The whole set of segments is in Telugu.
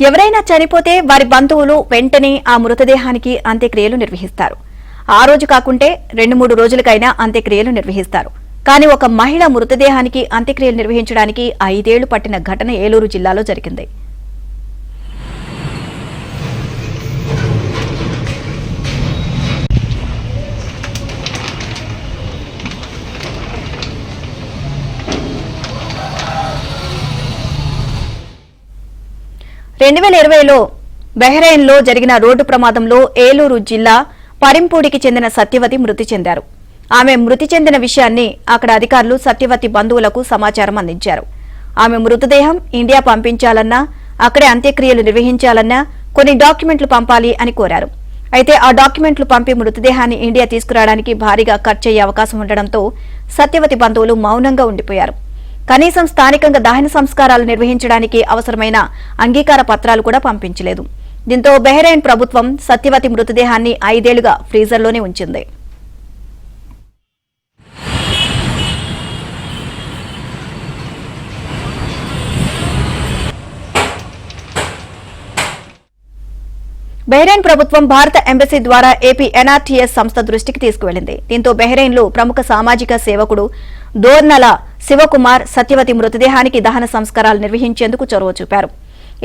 ఎవరైనా చనిపోతే వారి బంధువులు వెంటనే ఆ మృతదేహానికి అంత్యక్రియలు నిర్వహిస్తారు. ఆ రోజు కాకుంటే 2-3 రోజులకైనా అంత్యక్రియలు నిర్వహిస్తారు. కానీ ఒక మహిళ మృతదేహానికి అంత్యక్రియలు నిర్వహించడానికి 5 ఏళ్లు పట్టిన ఘటన ఏలూరు జిల్లాలో జరిగింది. బహ్రెయిన్లో జరిగిన రోడ్డు ప్రమాదంలో ఏలూరు జిల్లా పరింపూడికి చెందిన సత్యవతి మృతి చెందారు. ఆమె మృతి చెందిన విషయాన్ని అక్కడ అధికారులు సత్యవతి బంధువులకు సమాచారం అందించారు. ఆమె మృతదేహం ఇండియా పంపించాలన్నా, అక్కడే అంత్యక్రియలు నిర్వహించాలన్నా కొన్ని డాక్యుమెంట్లు పంపాలి అని కోరారు. అయితే ఆ డాక్యుమెంట్లు పంపి మృతదేహాన్ని ఇండియా తీసుకురావడానికి భారీగా ఖర్చయ్యే అవకాశం ఉండడంతో సత్యవతి బంధువులు మౌనంగా ఉండిపోయారు. కనీసం స్థానికంగా దహన సంస్కారాలు నిర్వహించడానికి అవసరమైన అంగీకార పత్రాలు కూడా పంపించలేదు. దీంతో బహ్రెయిన్ ప్రభుత్వం సత్యవతి మృతదేహాన్ని 5 ఏళ్లుగా ఫ్రీజర్లోనే ఉంచింది. బహ్రెయిన్ ప్రభుత్వం భారత ఎంబసీ ద్వారా ఏపీ ఎన్ఆర్టీఎస్ సంస్థ దృష్టికి తీసుకువెళ్లింది. దీంతో బహ్రెయిన్లో ప్రముఖ సామాజిక సేవకుడు దోర్నల శివకుమార్ సత్యవతి మృతదేహానికి దహన సంస్కారాలు నిర్వహించేందుకు చొరవ చూపారు.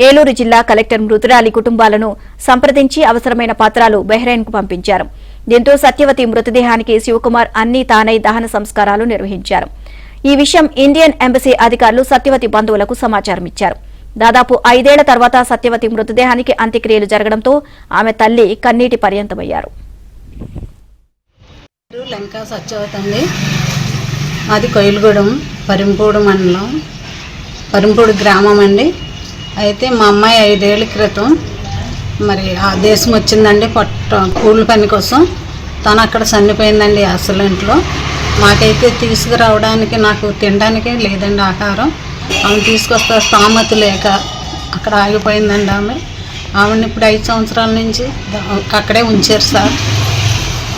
ఏలూరు జిల్లా కలెక్టర్ మృతురాలి కుటుంబాలను సంప్రదించి అవసరమైన పత్రాలు బహ్రెయిన్కు పంపించారు. దీంతో సత్యవతి మృతదేహానికి శివకుమార్ అన్ని తానై దహన సంస్కారాలు నిర్వహించారు. ఈ విషయం ఇండియన్ ఎంబసీ అధికారులు సత్యవతి బంధువులకు సమాచారం ఇచ్చారు. దాదాపు 5 ఏళ్ల తర్వాత సత్యవతి మృతదేహానికి అంత్యక్రియలు జరగడంతో ఆమె తల్లి కన్నీటి పర్యంతమయ్యారు. లంకా సత్యవతి అండి, అది కొయిలగూడెం పరింపూడి మండలం, పరింపూడి గ్రామం అండి. అయితే మా అమ్మాయి 5 ఏళ్ల క్రితం మరి ఆ దేశం వచ్చిందండి కూలి పని కోసం. తను అక్కడ చనిపోయిందండి యాక్సిడెంట్లో. మాకైతే తీసుకురావడానికి నాకు తినడానికి లేదండి ఆహారం. ఆమె తీసుకొస్తా స్థామత లేక అక్కడ ఆగిపోయిందండి. ఆమెను ఇప్పుడు 5 సంవత్సరాల నుంచి అక్కడే ఉంచారు సార్.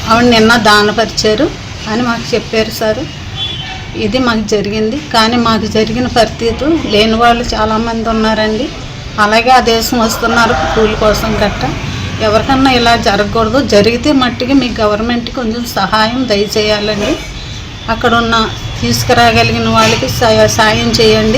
ఆవిడ నిన్న దానపరిచారు అని మాకు చెప్పారు సార్. ఇది మాకు జరిగింది. కానీ మాకు జరిగిన పరిస్థితి లేని వాళ్ళు చాలామంది ఉన్నారండి. అలాగే ఆ దేశం వస్తున్నారు కూలి కోసం గట్ట. ఎవరికన్నా ఇలా జరగకూడదు. జరిగితే మట్టికి మీ గవర్నమెంట్ కొంచెం సహాయం దయచేయాలండి. అక్కడ ఉన్న తీసుకురాగలిగిన వాళ్ళకి సాయం చేయండి.